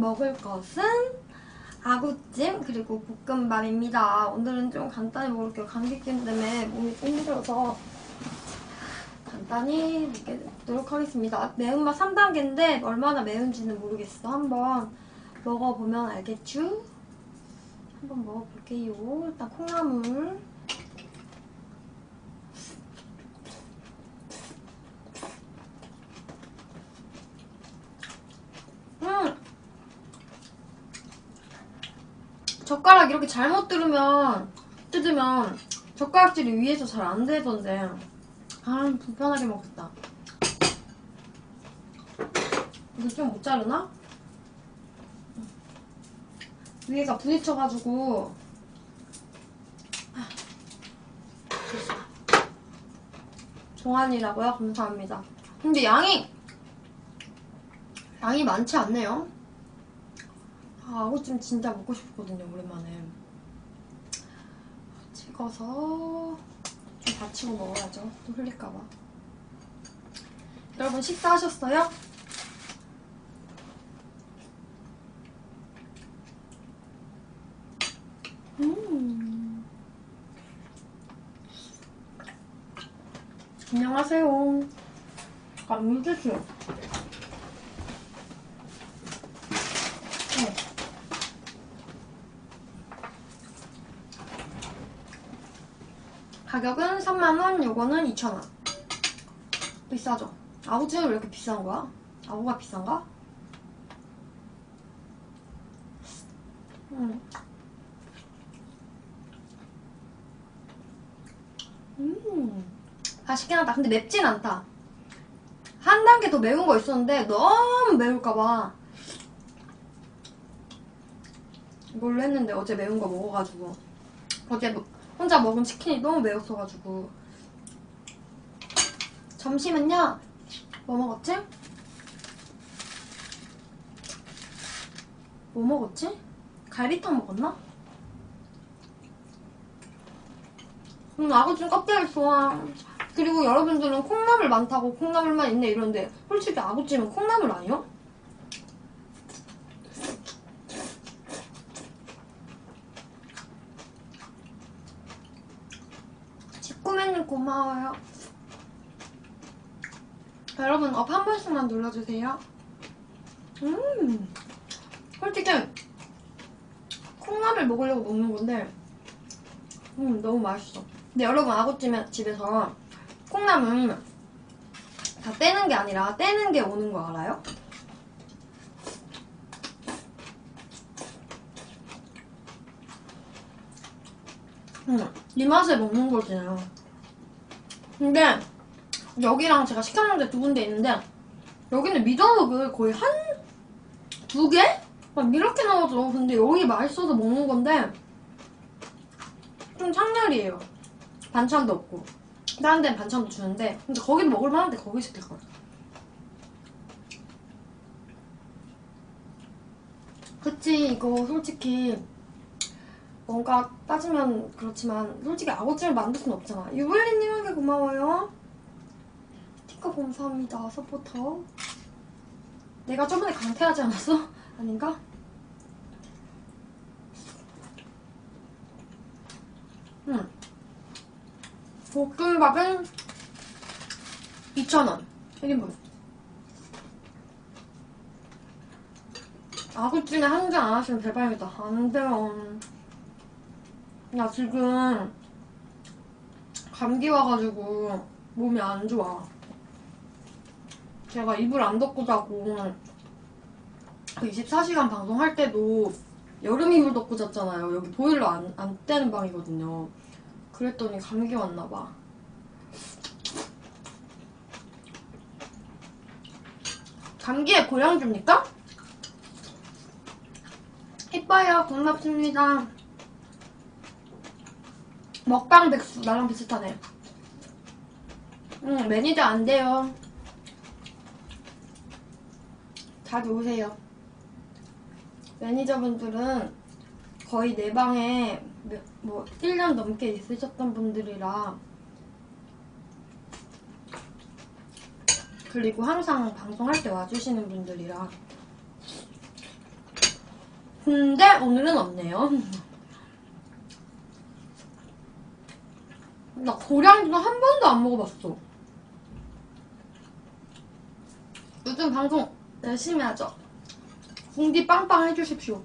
먹을 것은 아구찜 그리고 볶음밥입니다. 오늘은 좀 간단히 먹을게요. 감기 때문에 몸이 좀 힘들어서 간단히 먹도록 하겠습니다. 매운맛 3단계인데 얼마나 매운지는 모르겠어. 한번 먹어보면 알겠죠? 한번 먹어볼게요. 일단 콩나물. 젓가락 이렇게 잘못 뜯으면 젓가락질이 위에서 잘 안 되던데. 아, 불편하게 먹겠다. 이거 좀 못 자르나? 위에가 부딪혀가지고. 종환이라고요? 감사합니다. 근데 양이 많지 않네요. 아구찜 진짜 먹고 싶거든요, 오랜만에. 찍어서 좀 받치고 먹어야죠. 또 흘릴까봐. 여러분 식사하셨어요? 안녕하세요. 잠깐 물 주세요. 가격은 3만원, 요거는 2,000원. 비싸죠? 아구찜은 왜 이렇게 비싼 거야? 아구가 비싼가? 맛있긴 하다. 근데 맵진 않다. 한 단계 더 매운 거 있었는데 너무 매울까봐 이걸로 했는데 어제 매운 거 먹어가지고 어제 혼자 먹은 치킨이 너무 매웠어가지고. 점심은요? 뭐 먹었지? 뭐 먹었지? 갈비탕 먹었나? 아구찜 껍데기 좋아. 그리고 여러분들은 콩나물 많다고 콩나물만 있네 이러는데 솔직히 아구찜은 콩나물 아니요? 직구매님 고마워요. 여러분 업 한 번씩만 눌러주세요. 솔직히 콩나물 먹으려고 먹는 건데 너무 맛있어. 근데 여러분 아구찜 집에서 콩나물 다 떼는 게 아니라 떼는 게 오는 거 알아요? 이 맛에 먹는 거지. 근데 여기랑 제가 시켜먹는 데 두 군데 있는데 여기는 미더덕을 거의 한 두 개? 막 이렇게 넣어줘. 근데 여기 맛있어서 먹는 건데 좀 창렬이에요. 반찬도 없고 다른 데는 반찬도 주는데 근데 거기는 먹을만한데 거기 시킬걸. 그치. 이거 솔직히 뭔가 따지면 그렇지만 솔직히 아구찜을 만들 순 없잖아. 유블리님에게 고마워요. 스티커 감사합니다. 서포터. 내가 저번에 강퇴하지 않았어? 아닌가? 볶음밥은 2,000원 1인분. 아구찜에 한 잔 안 하시면 대박이다. 안 돼요. 나 지금 감기 와가지고 몸이 안 좋아. 제가 이불 안 덮고 자고 24시간 방송할 때도 여름 이불 덮고 잤잖아요. 여기 보일러 안 떼는 방이거든요. 그랬더니 감기 왔나봐. 감기에 고량주입니까? 이뻐요. 고맙습니다. 먹방 백수 나랑 비슷하네. 매니저 안 돼요. 자주 오세요. 매니저분들은 거의 내 방에 뭐 1년 넘게 있으셨던 분들이라 그리고 항상 방송할 때 와주시는 분들이라 근데 오늘은 없네요. 나 고량주는 한 번도 안 먹어봤어. 요즘 방송 열심히 하죠. 궁디 빵빵 해주십시오.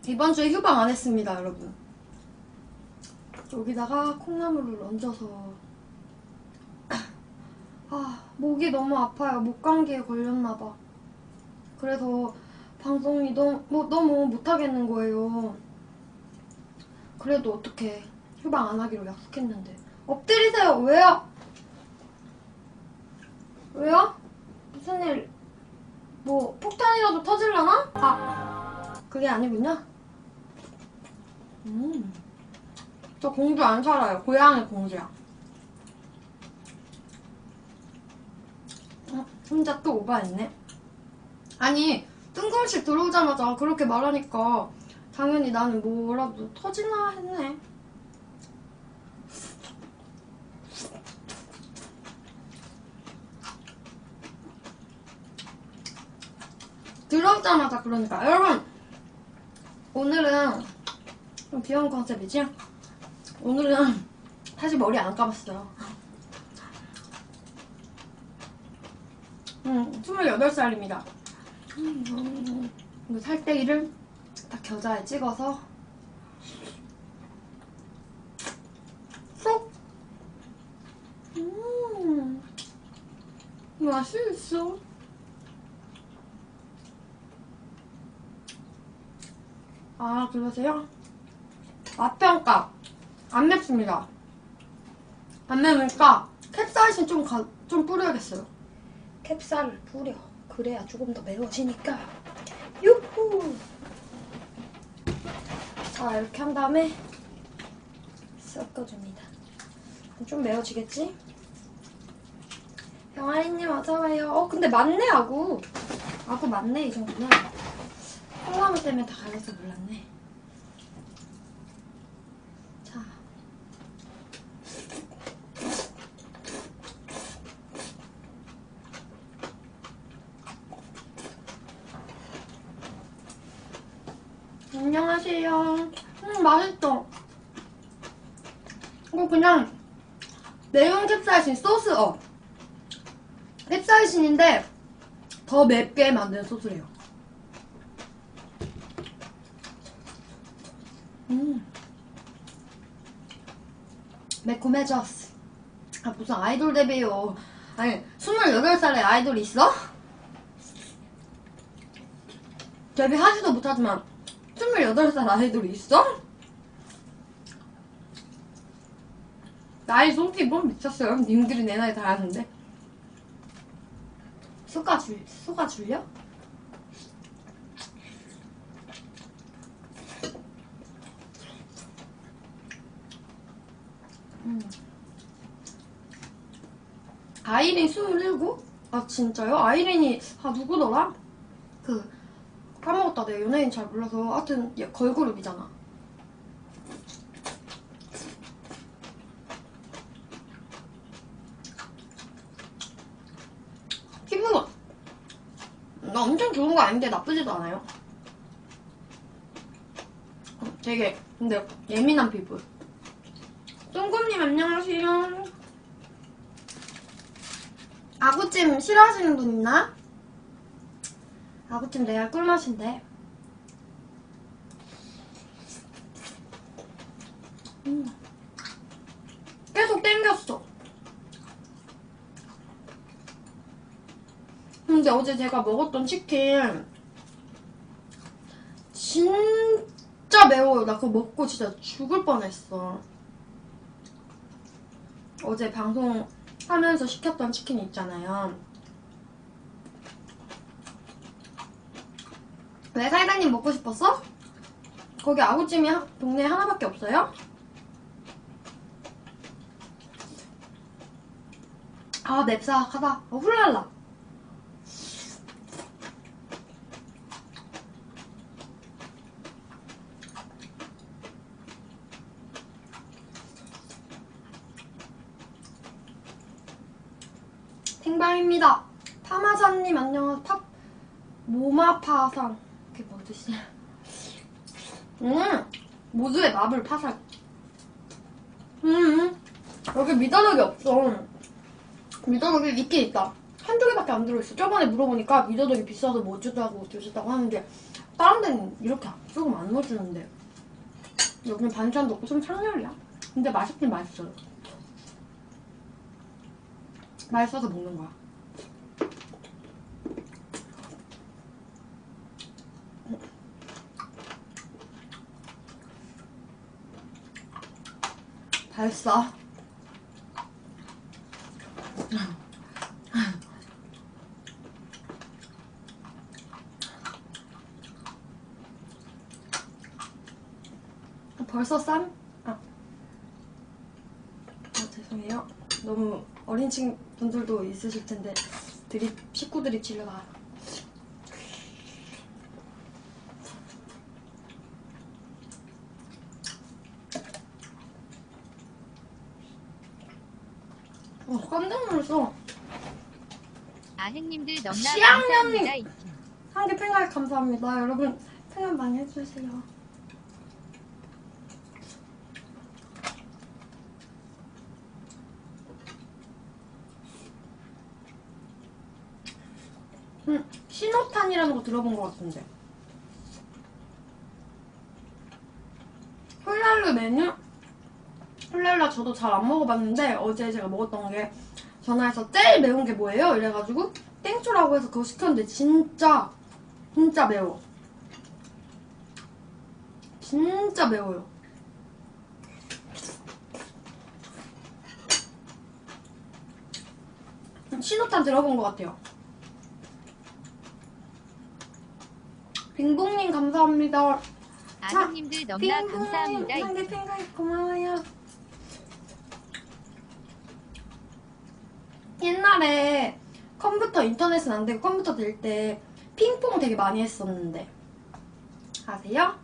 이번 주에 휴방 안 했습니다, 여러분. 여기다가 콩나물을 얹어서. 목이 너무 아파요. 목감기에 걸렸나봐. 그래서 방송이 너무 못하겠는 거예요. 그래도 어떡해. 휴방 안 하기로 약속했는데. 엎드리세요. 왜요? 왜요? 무슨 일? 뭐 폭탄이라도 터질라나? 그게 아니군요. 저 공주 안 살아요. 고양이 공주야. 혼자 또 오바했네. 아니, 뜬금없이 들어오자마자 그렇게 말하니까 당연히 나는 뭐라도 터지나 했네. 들어오자마자 그러니까. 여러분, 오늘은 좀 귀여운 컨셉이지? 오늘은 사실 머리 안 감았어요. 28살입니다. 살대기를 딱 겨자에 찍어서 쏙! 맛있어. 아, 그러세요? 맛평가 안 맵습니다. 안 매우니까 캡사이신 좀 뿌려야겠어요. 캡살을 뿌려. 그래야 조금 더 매워지니까. 유후! 자, 이렇게 한 다음에 섞어줍니다. 좀 매워지겠지? 병아리님 어서와요. 근데 맞네, 아구. 아구 맞네, 이 정도는. 콩나물 때문에 다 갈려서 몰랐네. 자. 안녕하세요. 맛있어. 이거 그냥 매운 캡사이신 소스, 캡사이신인데 더 맵게 만든 소스래요. 매콤해졌어. 무슨 아이돌 데뷔요. 아니, 28살에 아이돌이 있어? 데뷔하지도 못하지만 28살 아이돌이 있어? 나이 속이 뭐 미쳤어요. 님들이 내 나이 다 아는데. 속아줄려? 아이린 27? 아, 진짜요? 아이린이, 누구더라? 까먹었다. 내가 연예인 잘 몰라서. 하여튼, 걸그룹이잖아. 피부가, 나 엄청 좋은 거 아닌데 나쁘지도 않아요. 되게, 근데 예민한 피부. 쫑곰님 안녕하세요. 아구찜 싫어하시는 분 있나? 아구찜 내가 꿀맛인데. 계속 땡겼어. 근데 어제 제가 먹었던 치킨 진짜 매워요. 나 그거 먹고 진짜 죽을 뻔했어. 어제 방송하면서 시켰던 치킨 있잖아요. 왜 사이다님 먹고 싶었어? 거기 아구찜이 동네에 하나밖에 없어요? 맵싹하다. 훌랄라. 생방입니다. 파마사님 안녕하세요. 모마파상. 그게 뭔 뜻이야? 모두의 마블 파산. 여기 미더덕이 없어. 미더덕이 있긴 있다. 한두 개밖에 안 들어있어. 저번에 물어보니까 미더덕이 비싸서 뭐 어쩌다고 어쩌다고 하는데 다른 데는 이렇게 조금 안 넣어주는데 여기는 반찬도 없고 좀 창렬이야. 근데 맛있긴 맛있어요. 맛있어서 먹는 거야. 발사. 벌써 쌈? 죄송해요. 너무 어린 분들도 있으실 텐데 식구들이 질려가. 깜짝 놀랐어. 아행님들 너무나 시향년님 감사합니다. 한개 팬가입 감사합니다. 여러분 팬가입 많이 해주세요. 신호탄이라는 거 들어본 것 같은데. 홀랄루 메뉴? 홀랄라 저도 잘 안 먹어봤는데 어제 제가 먹었던 게 전화해서 제일 매운 게 뭐예요? 이래가지고 땡초라고 해서 그거 시켰는데 진짜 매워. 진짜 매워요. 신호탄 들어본 것 같아요. 빙봉님 감사합니다. 아행님들 너무나 감사합니다. 한개 팬가입 고마워요. 옛날에 컴퓨터 인터넷은 안 되고 컴퓨터 될 때 핑퐁 되게 많이 했었는데 아세요?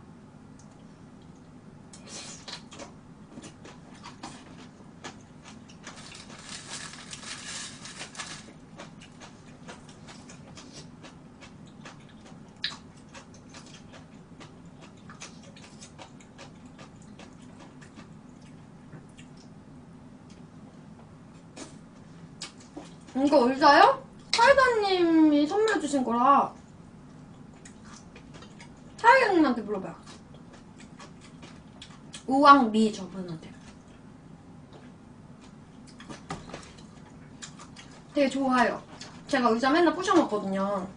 이거 의자요? 사이다님이 선물해 주신 거라 사이다님한테 물어봐요. 우왕미 저분한테. 되게 좋아요. 제가 의자 맨날 부셔먹거든요.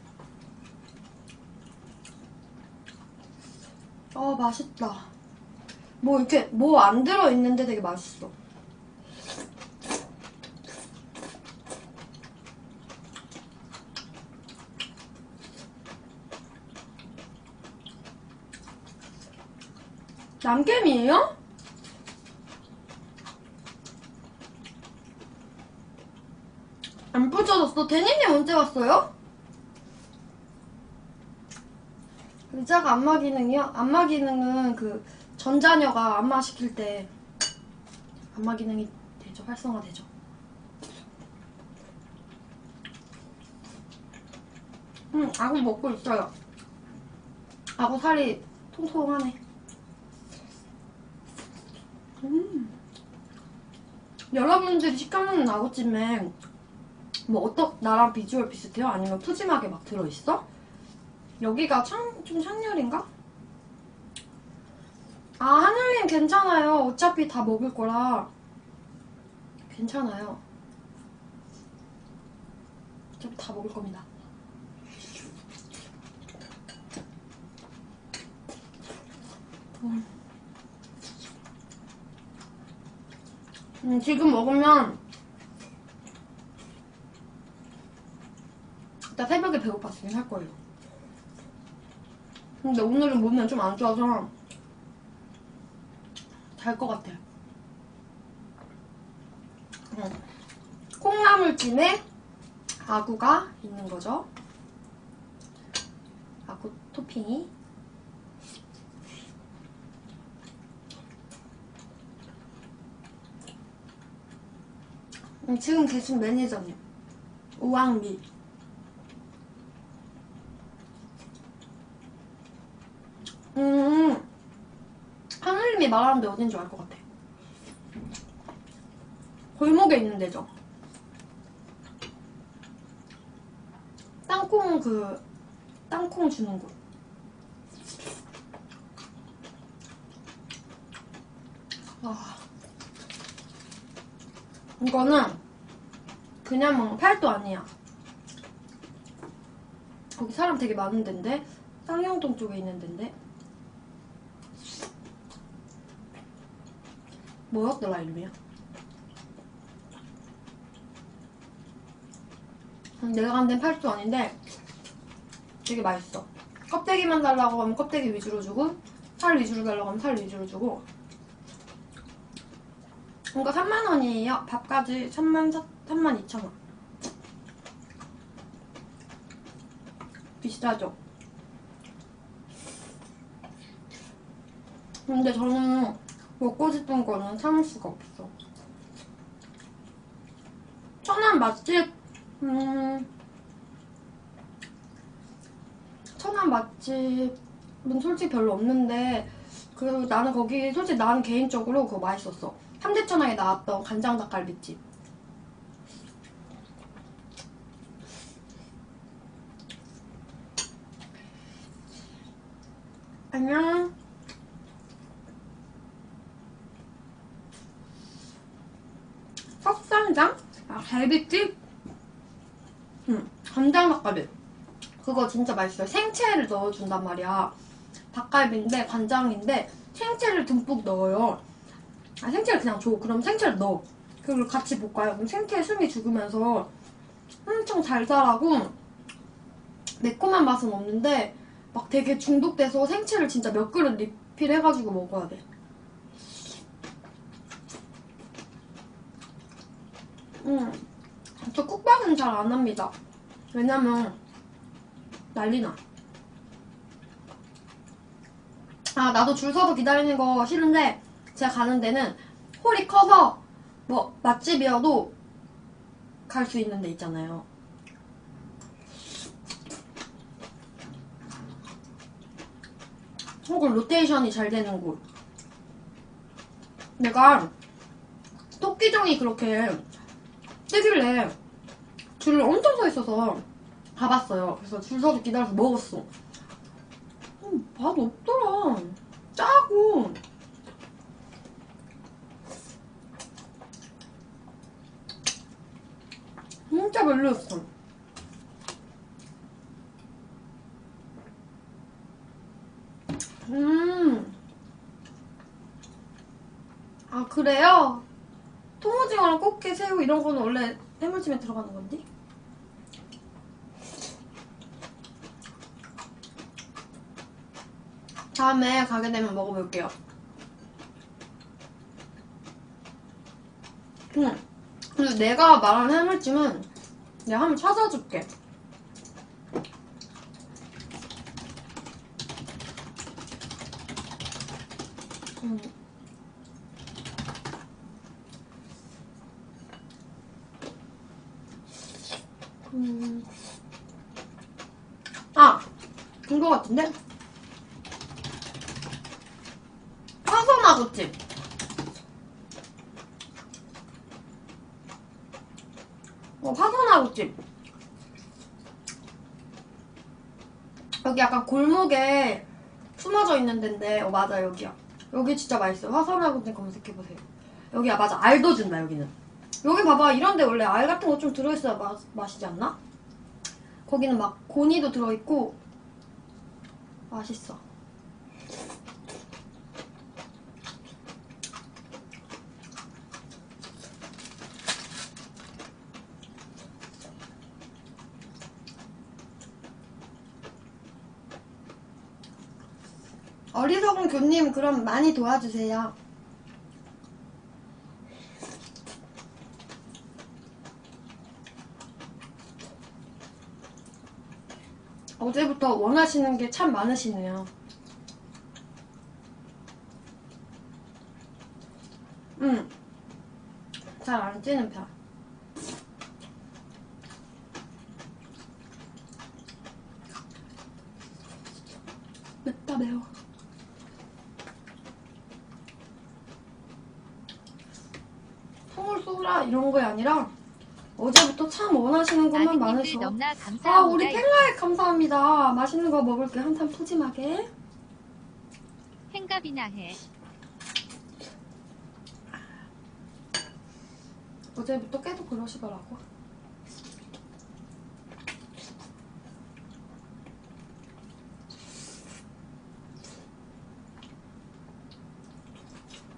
맛있다. 뭐 이렇게 뭐 안 들어있는데 되게 맛있어. 남캠이에요? 안 부셔졌어? 데니님 언제 왔어요? 의자가 안마 기능이요? 안마 기능은 그 전자녀가 안마 시킬 때 안마 기능이 되죠. 활성화되죠. 아구 먹고 있어요. 아구 살이 통통하네. 여러분들이 시켜먹는 아구찜에 뭐 나랑 비주얼 비슷해요? 아니면 푸짐하게 막 들어있어? 여기가 좀 창렬인가? 하늘님 괜찮아요. 어차피 다 먹을 거라 괜찮아요. 어차피 다 먹을 겁니다. 지금 먹으면 이따 새벽에 배고팠으면 할 거예요. 근데 오늘은 몸이 좀 안 좋아서 잘 것 같아. 콩나물찜에 아구가 있는 거죠. 아구 토핑이. 지금 계신 매니저님 우왕미 말하는데 어딘지 알 것 같아. 골목에 있는 데죠. 땅콩 주는 곳. 이거는 그냥 먹는 팔도 아니야. 거기 사람 되게 많은 데인데, 쌍용동 쪽에 있는 데인데. 뭐였더라 이름이야? 내가 간 데는 팔도 아닌데 되게 맛있어. 껍데기만 달라고 하면 껍데기 위주로 주고, 살 위주로 달라고 하면 살 위주로 주고. 이거 3만원이에요. 밥까지 32,000원. 비싸죠? 근데 저는 먹고 싶은 거는 참을 수가 없어. 천안 맛집, 천안 맛집은 솔직히 별로 없는데, 그리고 나는 거기 솔직히 나는 개인적으로 그거 맛있었어. 삼대천왕에 나왔던 간장 닭갈비집. 안녕. 석삼장? 아, 갈비집? 간장 닭갈비. 그거 진짜 맛있어요. 생채를 넣어준단 말이야. 닭갈비인데 간장인데 생채를 듬뿍 넣어요. 아, 생채를 그냥 줘. 그럼 생채를 넣어. 그리고 같이 볶아요. 그럼 생채에 숨이 죽으면서 엄청 달달하고 매콤한 맛은 없는데 막 되게 중독돼서 생채를 진짜 몇 그릇 리필해가지고 먹어야 돼. 저 쿡박은 잘 안 합니다. 왜냐면 난리나. 아, 나도 줄 서서 기다리는 거 싫은데 제가 가는 데는 홀이 커서 뭐 맛집이어도 갈 수 있는 데 있잖아요. 혹은 로테이션이 잘 되는 곳. 내가 토끼종이 그렇게 뜨길래 줄을 엄청 서 있어서 가봤어요. 그래서 줄 서서 기다려서 먹었어. 맛 없더라. 짜고. 진짜 별로였어. 아, 그래요? 통오징어랑 꽃게, 새우 이런 거는 원래 해물찜에 들어가는 건데? 다음에 가게 되면 먹어볼게요. 그리고 내가 말한 해물찜은 내가 한번 찾아줄게. 아! 그거 같은데? 화선아구찜. 화선아구찜. 여기 약간 골목에 숨어져 있는 데인데, 맞아, 여기야. 여기 진짜 맛있어요. 화선아구찜 검색해보세요. 여기야, 맞아. 알도 준다, 여기는. 여기 봐봐. 이런데 원래 알 같은 거 좀 들어있어야 맛이지 않나? 거기는 막 고니도 들어있고 맛있어. 어리석은 교님 그럼 많이 도와주세요. 어제부터 원하시는 게 참 많으시네요. 잘 안 찌는 편. 맵다 매워. 쏘라 이런 거 아니라 어제부터 참 원하시는 것만 아드님들 많으셔. 너무나 아, 감사합니다. 우리 팬가입 감사합니다. 맛있는 거 먹을게. 한참 푸짐하게. 행갑이나 해. 어제부터 계속 그러시더라고.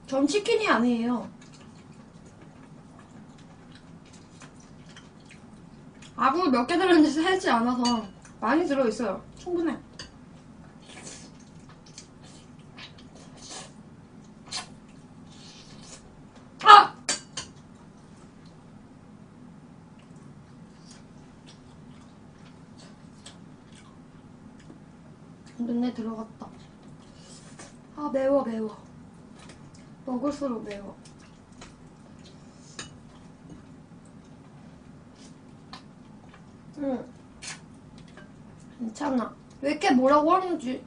전 치킨이 아니에요. 아구 몇 개 들었는지 세지 않아서 많이 들어있어요. 충분해. 아! 눈에 들어갔다. 아, 매워. 먹을수록 매워. 괜찮아. 왜 이렇게 뭐라고 하는지.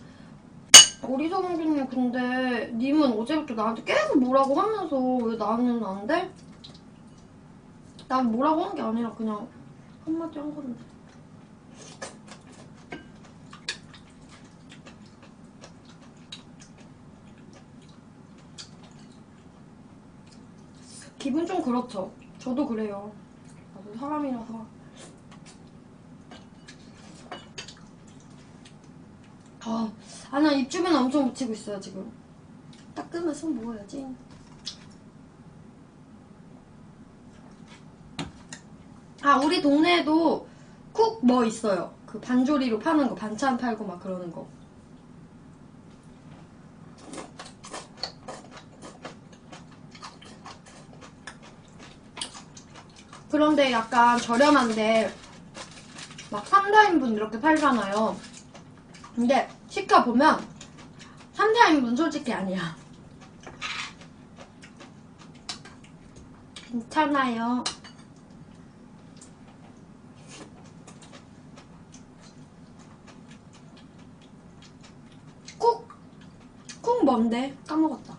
우리 성균님 근데 님은 어제부터 나한테 계속 뭐라고 하면서 왜 나는 안 돼? 난 뭐라고 한 게 아니라 그냥 한마디 한 건데. 기분 좀 그렇죠. 저도 그래요. 나도 사람이라서. 나 입 주변에 엄청 묻히고 있어요 지금. 닦으면 손 먹어야지. 우리 동네에도 쿡 뭐 있어요. 그 반조리로 파는 거, 반찬 팔고 막 그러는 거. 그런데 약간 저렴한데 막 3, 4인분 이렇게 팔잖아요. 근데 시켜보면 3, 4인분 솔직히 아니야. 괜찮아요. 쿡 뭔데? 까먹었다.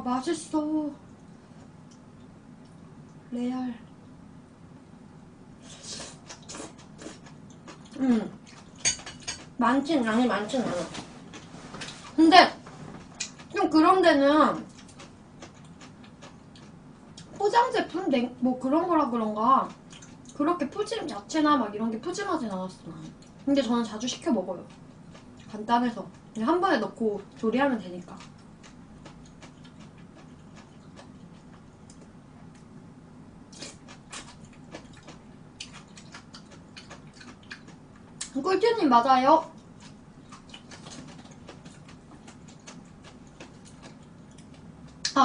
맛있어. 레알. 양이 많진 않아. 근데 좀 그런 데는 포장 제품? 뭐 그런 거라 그런가 그렇게 야채나 막 이런 게 푸짐하진 않았어. 근데 저는 자주 시켜 먹어요. 간단해서 그냥 한 번에 넣고 조리하면 되니까. 꿀티님 맞아요.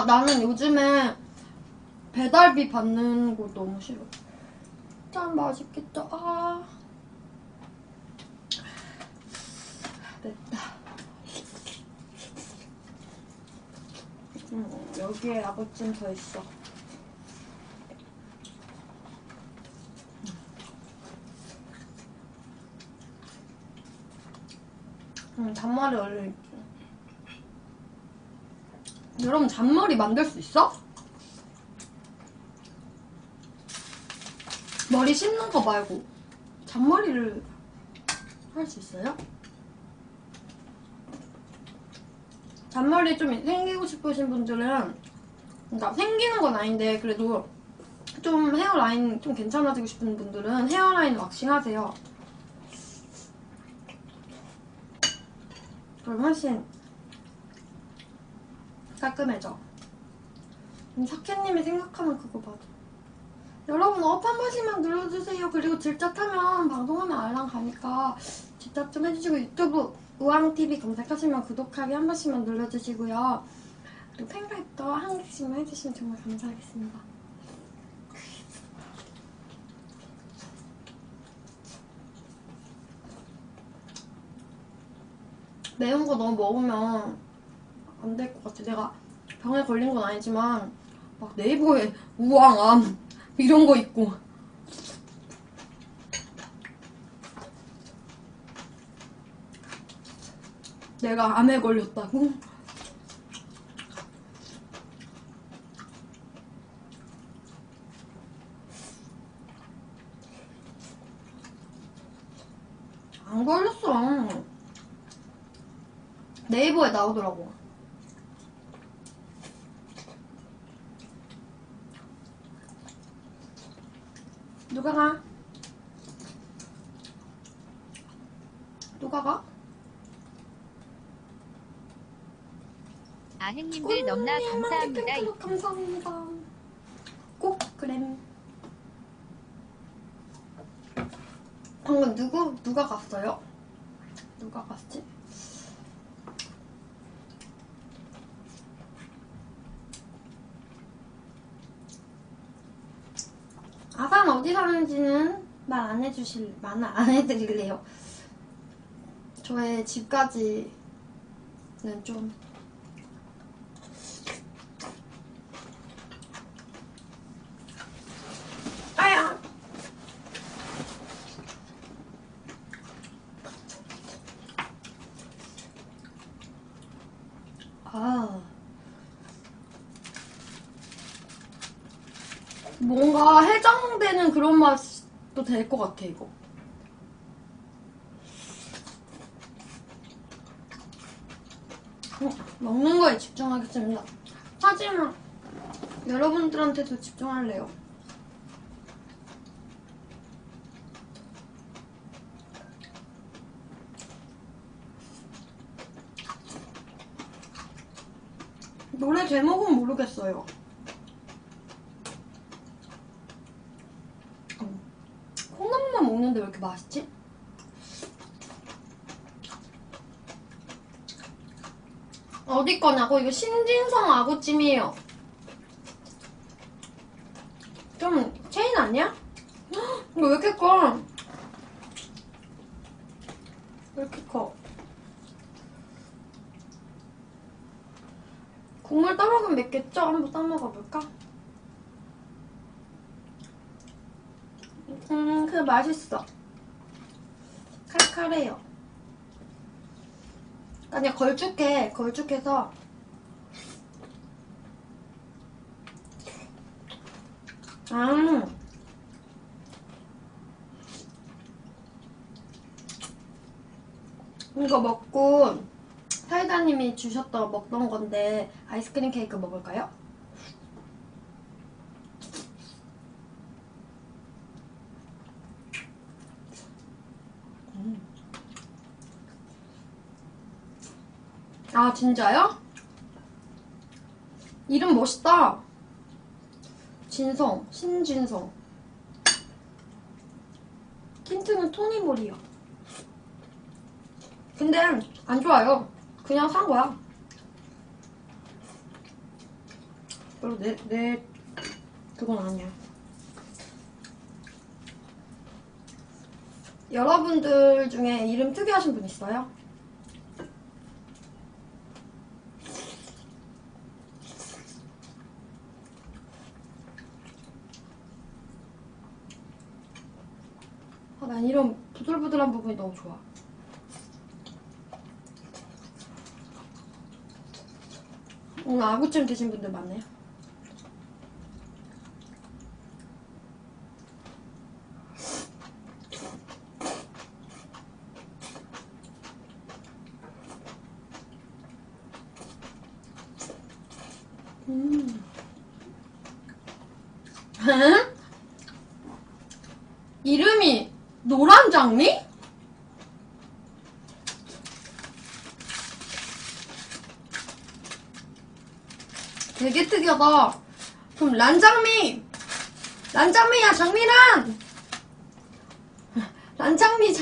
나는 요즘에 배달비 받는 거 너무 싫어. 참 맛있겠다. 맵다. 여기에 아구찜 더 있어. 잔머리 얼른 있지. 여러분 잔머리 만들 수 있어? 머리 씹는 거 말고 잔머리를 할 수 있어요? 잔머리 좀 생기고 싶으신 분들은, 그러니까 생기는 건 아닌데 그래도 좀 헤어라인 좀 괜찮아지고 싶은 분들은 헤어라인 왁싱 하세요. 그럼 훨씬 깔끔해져. 사케님이 생각하는 그거 맞아. 여러분 업 한 번씩만 눌러주세요. 그리고 질차 타면 방송하면 알람 가니까 질차 좀 해주시고, 유튜브 우왕TV 검색하시면 구독하기 한 번씩만 눌러주시고요. 그리고 팬가입도 한 개씩만 해주시면 정말 감사하겠습니다. 매운 거 너무 먹으면 안 될 것 같아. 내가 병에 걸린 건 아니지만 막 네이버에 우왕암 이런 거 있고. 내가 암에 걸렸다고? 네이버에 나오더라고. 누가 가? 누가 가? 아행님들 넘나 감사합니다. 감사합니다. 꼭 그램. 방금 누가 갔어요? 누가 갔지? 아산 어디 사는지는 말 안 해드릴래요. 저의 집까지는 좀. 아야! 아. 뭔가 해장되는 그런 맛도 될 것 같아, 이거. 먹는 거에 집중하겠습니다. 하지만 여러분들한테도 집중할래요. 노래 제목은 모르겠어요. 콩나물만 먹는데 왜 이렇게 맛있지? 어디 거냐고? 이거 신진성 아구찜이에요. 좀 체인 아니야? 헉, 이거 왜 이렇게 커? 왜 이렇게 커? 국물 떠먹으면 맵겠죠? 한번 떠먹어볼까? 그래 맛있어. 칼칼해요. 그냥 걸쭉해서 이거 먹고 사이다님이 주셨던 먹던 건데 아이스크림 케이크 먹을까요? 아 진짜요? 이름 멋있다. 신진성. 틴트는 토니몰이요. 근데 안 좋아요. 그냥 산 거야. 별로 내 그건 아니야. 여러분들 중에 이름 특이하신 분 있어요? 난 이런 부들부들한 부분이 너무 좋아. 오늘 아구찜 드신 분들 많네요. 이름이 노란 장미? 되게 특이하다. 그럼 란장미야 장미란! 란장미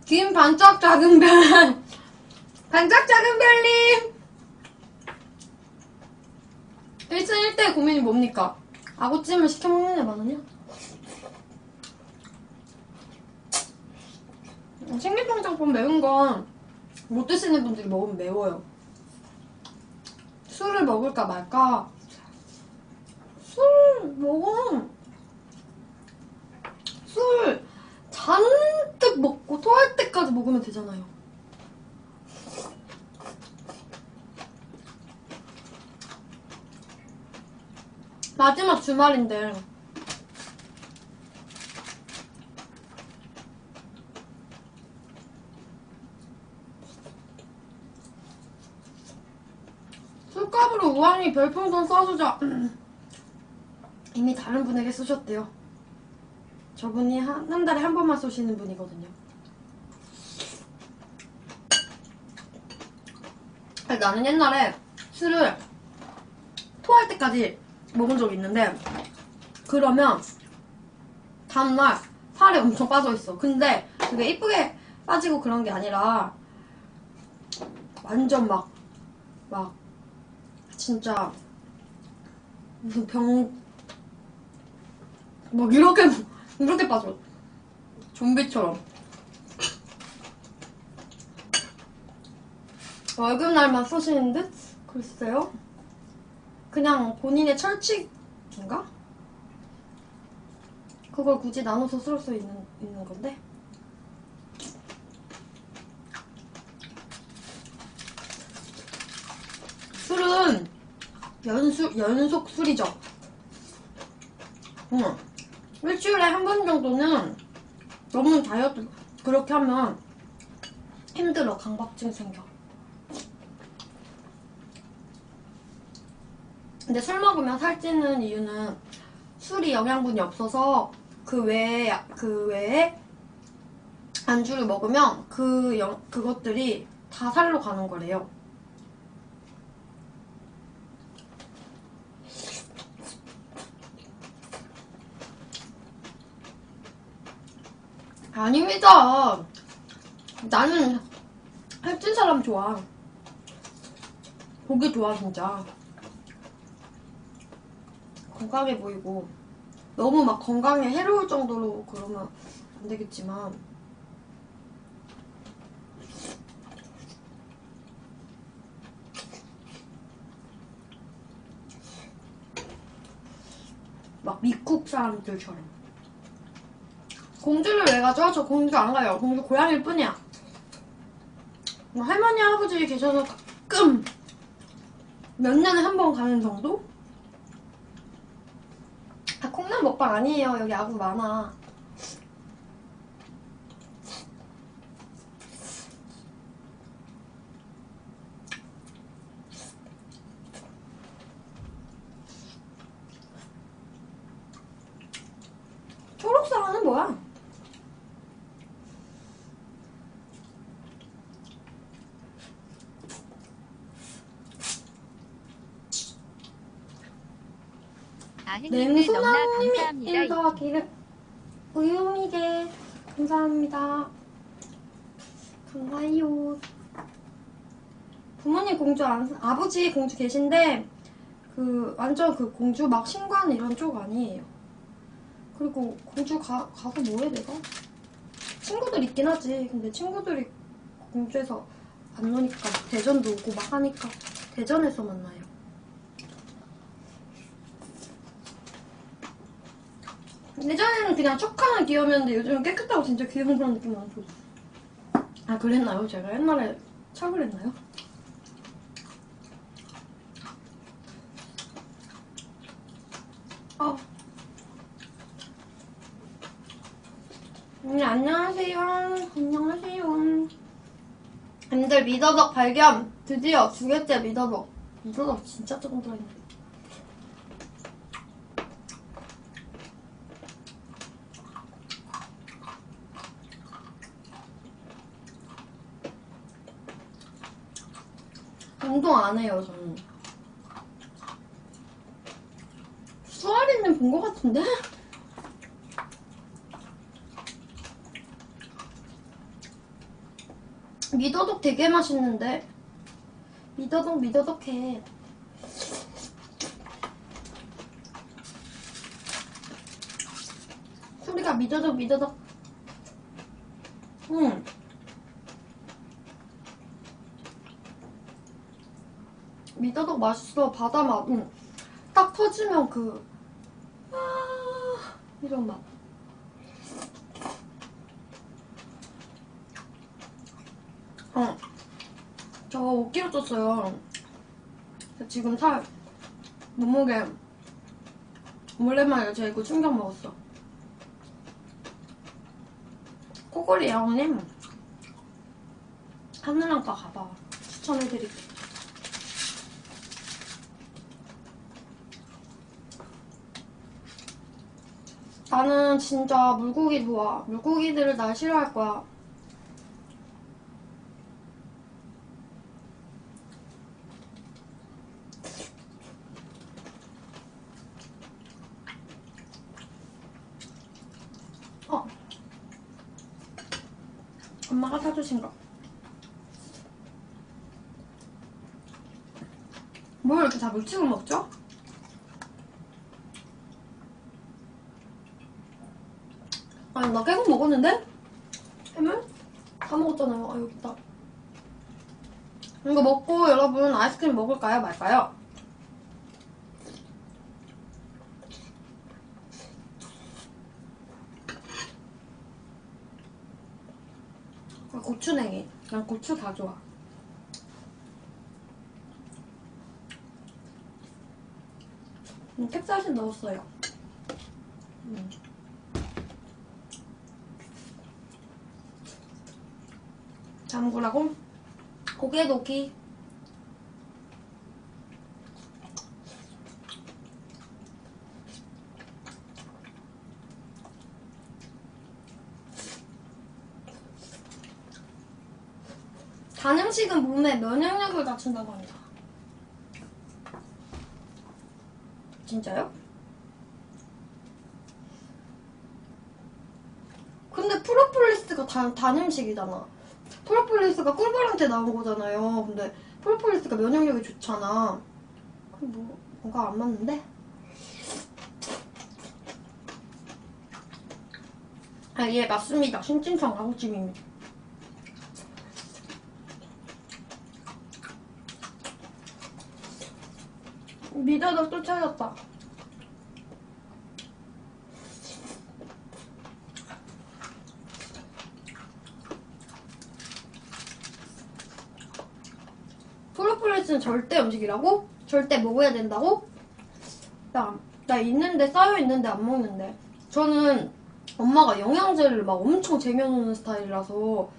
김 반짝 작은 별 반짝 작은 별님 1층 1대 고민이 뭡니까? 아구찜을 시켜 먹느냐 마느냐? 생리통장법 매운 건 못 드시는 분들이 먹으면 매워요. 술을 먹을까 말까? 술 먹어. 술 잔뜩 먹고 토할 때까지 먹으면 되잖아요. 마지막 주말인데 술값으로 우왕이 별풍선 쏴주자. 이미 다른 분에게 쏘셨대요. 저분이 한 달에 한 번만 쏘시는 분이거든요. 아니, 나는 옛날에 술을 토할 때까지 먹은 적이 있는데 그러면 다음날 살이 엄청 빠져있어. 근데 그게 이쁘게 빠지고 그런 게 아니라 완전 막 진짜 무슨 막 이렇게 빠져. 좀비처럼. 월급날만 쏘시는 듯? 글쎄요. 그냥 본인의 철칙인가? 그걸 굳이 나눠서 쏠 수 있는 건데? 술은 연속 술이죠. 일주일에 한 번 정도는 너무 다이어트 그렇게 하면 힘들어. 강박증 생겨. 근데 술 먹으면 살찌는 이유는 술이 영양분이 없어서 그 외에 안주를 먹으면 그것들이 다 살로 가는 거래요. 아닙니다. 나는 살찐 사람 좋아. 보기 좋아 진짜. 건강해 보이고. 너무 막 건강에 해로울 정도로 그러면 안 되겠지만 막 미국 사람들처럼. 공주를 왜 가죠? 저 공주 안 가요. 공주 고양이일 뿐이야. 할머니 할아버지 계셔서 가끔 몇 년에 한 번 가는 정도? 아, 콩나물 먹방 아니에요. 여기 아구 많아. 초록사과는 뭐야? 아행님들 너무나 감사합니다. 1 더하기를 우유미게 감사합니다. 감사해요. 부모님 공주 아버지 공주 계신데 완전 공주 막 신관 이런 쪽 아니에요. 그리고 공주 가서 뭐해 내가? 친구들 있긴 하지. 근데 친구들이 공주에서 안 노니까 대전도 오고 막 하니까 대전에서 만나요. 예전에는 그냥 척하는 귀여움이었는데 요즘은 깨끗하고 진짜 귀여운 그런 느낌 많죠. 아, 그랬나요? 제가 옛날에 착을 했나요? 안녕하세요. 안녕하세요. 님들 미더덕 발견! 드디어 2개째 미더덕. 미더덕 진짜 조금 들어있네. 운동 안 해요, 저는. 수아리는 본 것 같은데? 미더덕 되게 맛있는데? 미더덕 해. 소리가 미더덕. 미더덕 맛있어. 바다 맛. 딱 터지면 이런 맛. 저 5kg 쪘어요. 지금 몸무게 오랜만에 재고 충격 먹었어. 코골이 양님 하늘랑가 가봐. 추천해드릴게. 나는 진짜 물고기 좋아. 물고기들을 날 싫어할 거야. 어. 엄마가 사주신 거. 뭘 이렇게 다 물치고 먹죠? 아니, 나 계속 먹었는데? 해물? 다 먹었잖아요. 아, 여기 있다. 이거 먹고 여러분 아이스크림 먹을까요? 말까요? 아, 고추냉이. 난 고추 다 좋아. 캡사이신 넣었어요. 잠구라고? 고개 녹이. 단 음식은 몸에 면역력을 낮춘다고 합니다. 진짜요? 근데 프로폴리스가 단 음식이잖아. 프로폴리스가 꿀벌한테 나온 거잖아요. 근데 프로폴리스가 면역력이 좋잖아. 그럼 뭔가 안 맞는데? 아, 예, 맞습니다. 신진성 아구찜입니다. 미더덕 또 찾았다. 프로폴리스는 절대 음식이라고? 절대 먹어야 된다고? 나 있는데, 쌓여있는데 안 먹는데. 저는 엄마가 영양제를 막 엄청 쟁여놓는 스타일이라서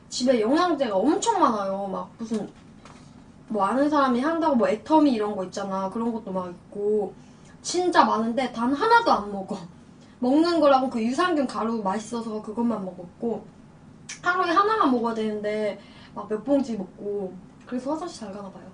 집에 영양제가 엄청 많아요. 막 무슨 뭐 아는 사람이 한다고 뭐 애터미 이런 거 있잖아. 그런 것도 막 있고 진짜 많은데 단 하나도 안 먹어. 먹는 거라고 그 유산균 가루 맛있어서 그것만 먹었고 하루에 하나만 먹어야 되는데 막 몇 봉지 먹고 그래서 화장실 잘 가나 봐요.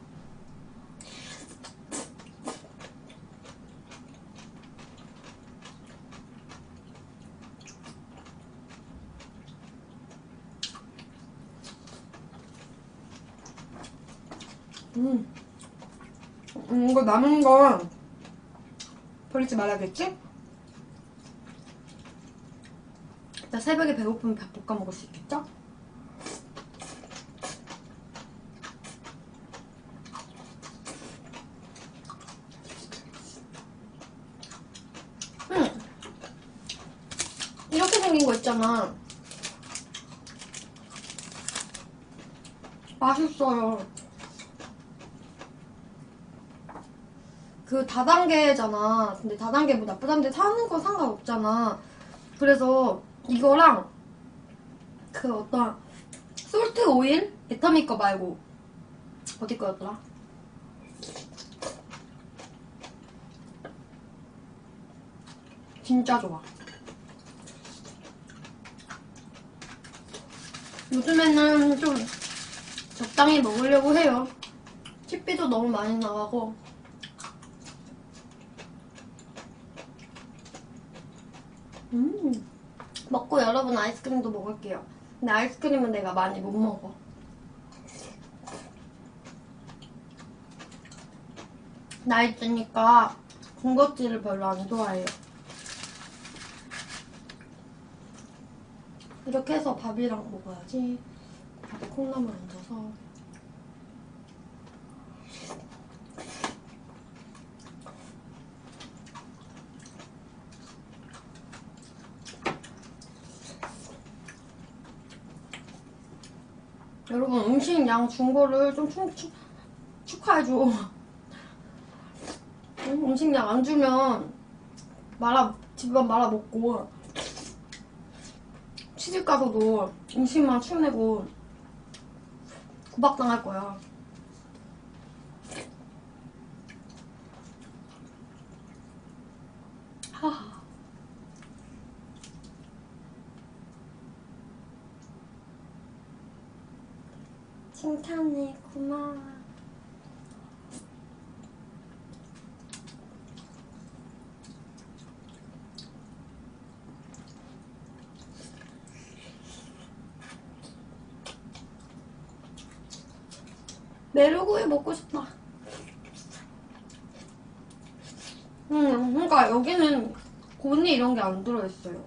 이거 남은 거 버리지 말아야겠지? 나 새벽에 배고프면 밥 볶아 먹을 수 있겠죠? 이렇게 생긴 거 있잖아. 맛있어요. 그 다단계잖아. 근데 다단계 뭐 나쁘다는데 사는 거 상관없잖아. 그래서 이거랑 그 어떤 솔트 오일? 애터미 거 말고 어디 거였더라? 진짜 좋아. 요즘에는 좀 적당히 먹으려고 해요. 식비도 너무 많이 나가고. 먹고 여러분 아이스크림도 먹을게요. 근데 아이스크림은 내가 많이 못 먹어. 나이 드니까 군것질을 별로 안 좋아해요. 이렇게 해서 밥이랑 먹어야지. 밥에 콩나물 얹어서. 여러분 음식 양 준 거를 좀 축하해줘. 음식 양 안 주면 집밥 말아 먹고 시집 가서도 음식만 치워내고 구박당할 거야. 하하. 칭찬해 고마워. 메루구이 먹고 싶다. 그러니까 여기는 고니 이런 게 안 들어있어요.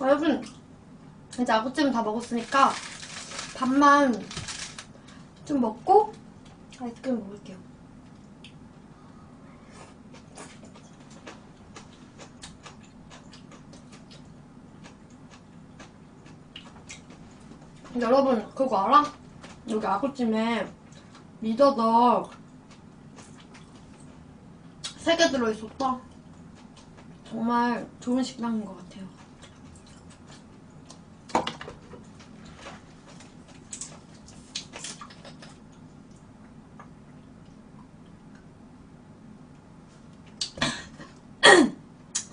여러분 이제 아구찜 다 먹었으니까 밥만 좀 먹고 아이스크림 먹을게요. 여러분 그거 알아? 여기 아구찜에 미더덕 3개 들어있었다. 정말 좋은 식당인 것 같아요.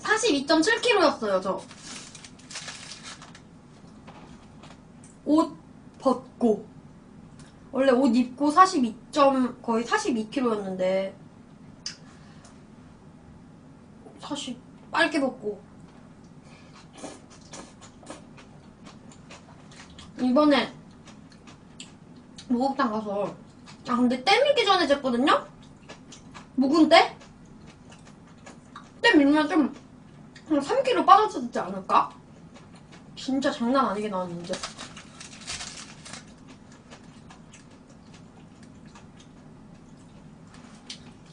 (42.7kg였어요) 저. 옷 벗고 원래 옷 입고 42. 거의 42kg였는데 사실 빨개 벗고 이번에 목욕탕 가서 근데 때 밀기 전에 쟀거든요? 묵은 때? 때 밀면 좀 한 3kg 빠졌지 않을까? 진짜 장난 아니게 나왔는데.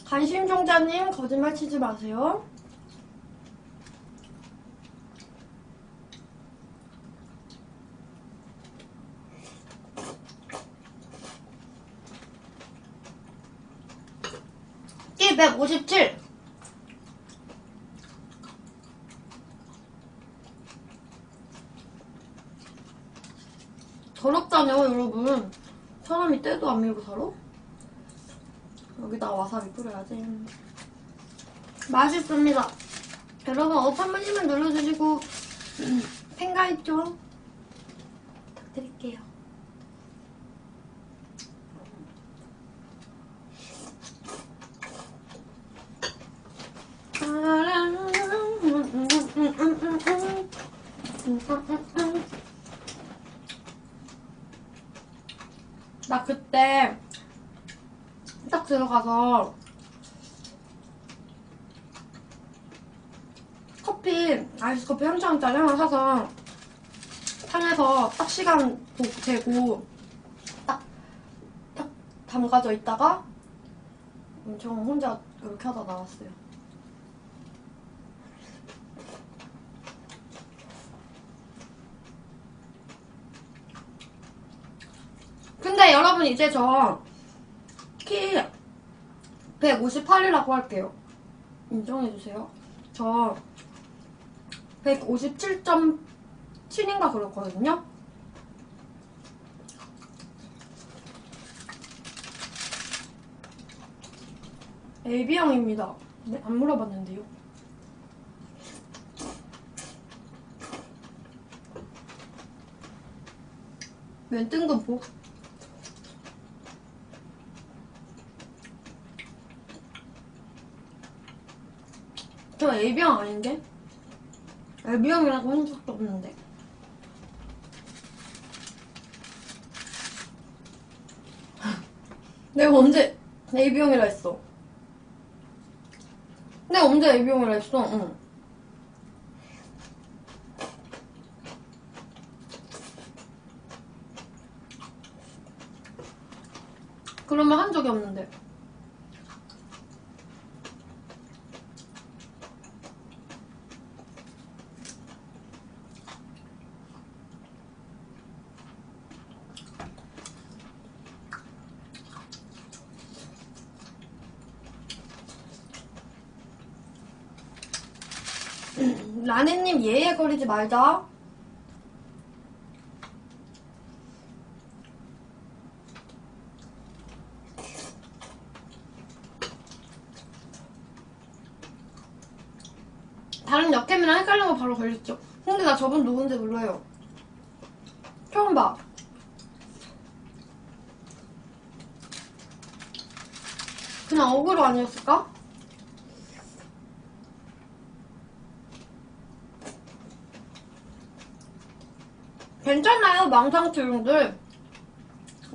관심종자님 거짓말 치지 마세요. 키 157. 더럽잖아요 여러분. 사람이 때도 안 밀고 살아? 여기다가 와사비 뿌려야지. 맛있습니다. 여러분 업 한 번씩만 눌러주시고 팬가입 좀 부탁드릴게요. 나 그때 딱 들어가서 아이스 커피 3,000원짜리 하나 사서 상에서 딱 시간 재고 딱 담가져 있다가 엄청 혼자 이렇게 하다 나왔어요. 근데 여러분 이제 저 키 158이라고 할게요. 인정해주세요. 저 157.7인가 그렇거든요. AB형입니다. 네, 안 물어봤는데요. 웬 뜬금포? 저 AB형 아닌데? AB형이라고 한 적도 없는데. 내가 언제 AB형이라 했어? 내가 언제 AB형이라 했어? 응. 그러면 한 적이 없는데. 라네님 예예거리지 말자. 다른 역캠이랑 헷갈린 거 바로 걸렸죠. 근데 나 저분 누군지 몰라요. 처음 봐. 그냥 어그로 아니었을까? 괜찮아요, 망상 투용들.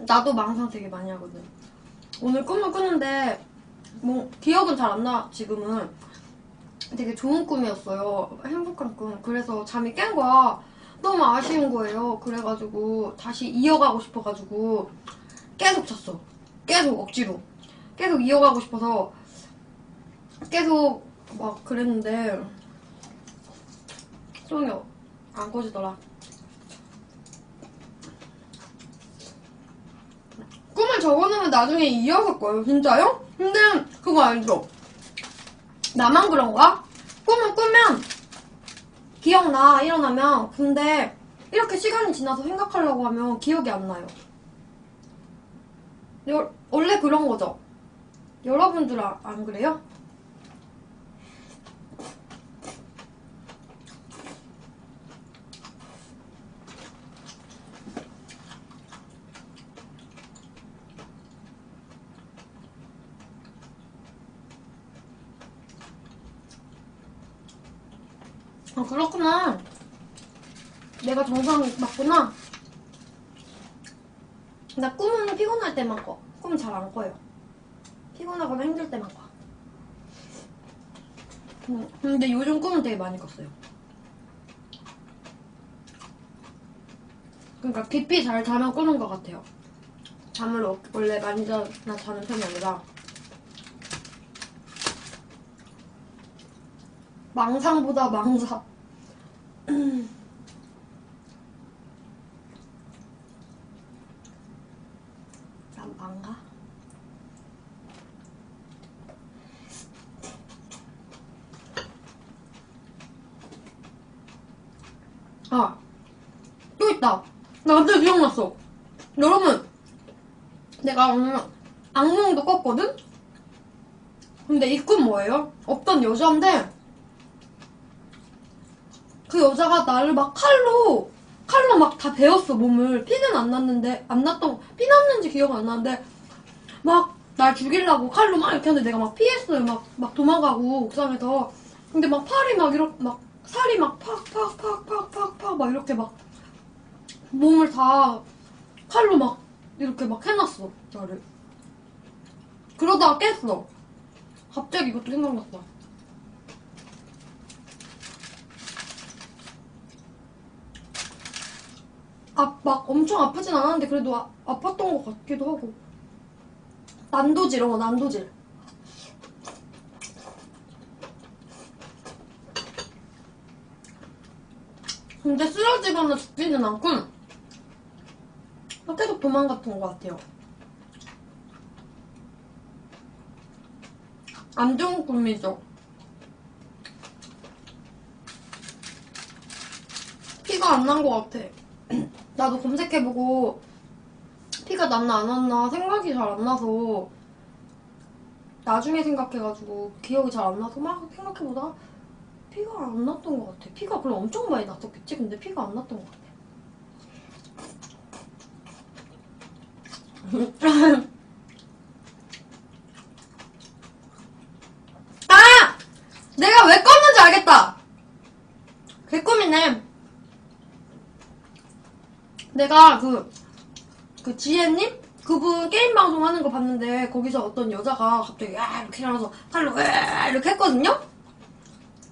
나도 망상 되게 많이 하거든. 오늘 꿈을 꾸는데 뭐 기억은 잘 안 나. 지금은 되게 좋은 꿈이었어요. 행복한 꿈. 그래서 잠이 깬 거야. 너무 아쉬운 거예요. 그래가지고 다시 이어가고 싶어가지고 계속 잤어. 계속 억지로. 계속 이어가고 싶어서 계속 막 그랬는데 소용이 안 꺼지더라. 꿈을 적어놓으면 나중에 이어갈 거예요. 진짜요? 근데 그거 알죠? 나만 그런가? 꿈을 꾸면 기억나, 일어나면. 근데 이렇게 시간이 지나서 생각하려고 하면 기억이 안 나요. 원래 그런 거죠? 여러분들 안 그래요? 아, 그렇구나. 내가 정상 맞구나. 나 꿈은 피곤할 때만 꿔. 꿈은 잘 안 꿔요. 피곤하거나 힘들 때만 꿔. 근데 요즘 꿈은 되게 많이 꿨어요. 그러니까 깊이 잘 자면 꾸는 것 같아요. 잠을 원래 많이 자는 편이 아니라. 망상보다 망사. 난 망가? 아, 또 있다. 나 갑자기 기억났어. 여러분, 내가 오늘 악몽도 꿨거든? 근데 이 꿈 뭐예요? 어떤 여자인데 그 여자가 나를 막 칼로 막 다 베었어, 몸을. 피는 안 났는데, 피 났는지 기억 안 나는데, 막 날 죽이려고 칼로 막 이렇게 하는데 내가 막 피했어요. 막 도망가고, 옥상에서. 근데 막 팔이 막 이렇게, 막 살이 막 팍 막 이렇게 막 몸을 다 칼로 막 이렇게 막 해놨어, 나를. 그러다가 깼어. 갑자기 이것도 생각났다. 막 엄청 아프진 않았는데 그래도 아팠던 것 같기도 하고. 난도질, 난도질. 근데 쓰러지거나 죽지는 않고 계속 도망갔던 것 같아요. 안 좋은 꿈이죠. 피가 안 난 것 같아. 나도 검색해보고 피가 났나 안 났나 생각이 잘 안 나서 나중에 생각해가지고 기억이 잘 안 나서 막 생각해보다가 피가 안 났던 것 같아. 피가 그럼 엄청 많이 났었겠지? 근데 피가 안 났던 것 같아. 아! 내가 왜 껐는지 알겠다! 개꿈이네. 내가 그 지혜님? 그분 게임 방송 하는 거 봤는데 거기서 어떤 여자가 갑자기 야 이렇게 일어나서 팔로 이렇게 했거든요?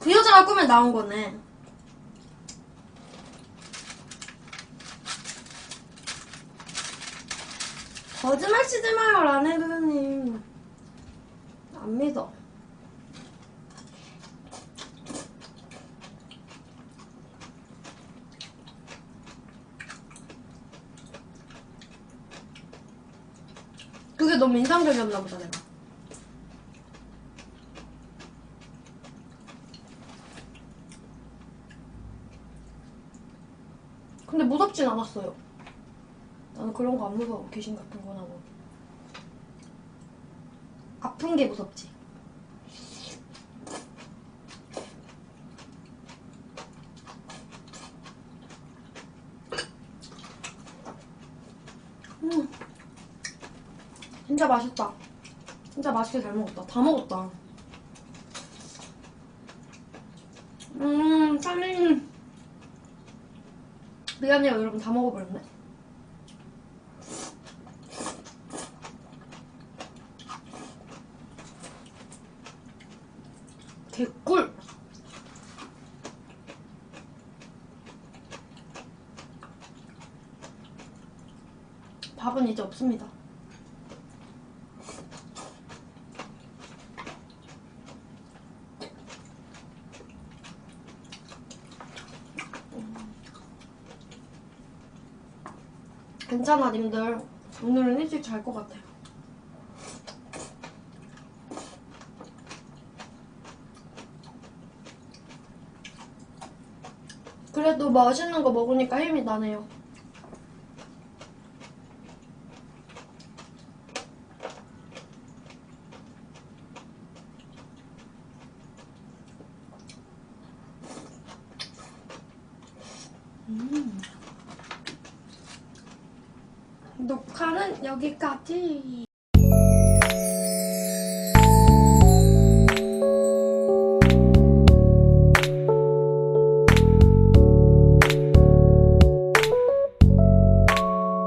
그 여자가 꿈에 나온 거네. 거짓말 치지 마요, 라네드님. 안 믿어. 그게 너무 인상적이었나 보다, 내가. 근데 무섭진 않았어요. 나는 그런 거 안 무서워. 귀신 같은 거나 뭐. 아픈 게 무섭지. 진짜 맛있다. 진짜 맛있게 잘 먹었다. 다 먹었다. 살림. 미안해요, 여러분. 다 먹어버렸네. 개꿀! 밥은 이제 없습니다. 괜찮아, 님들. 오늘은 일찍 잘 것 같아요. 그래도 맛있는 거 먹으니까 힘이 나네요. 녹화는 여기까지.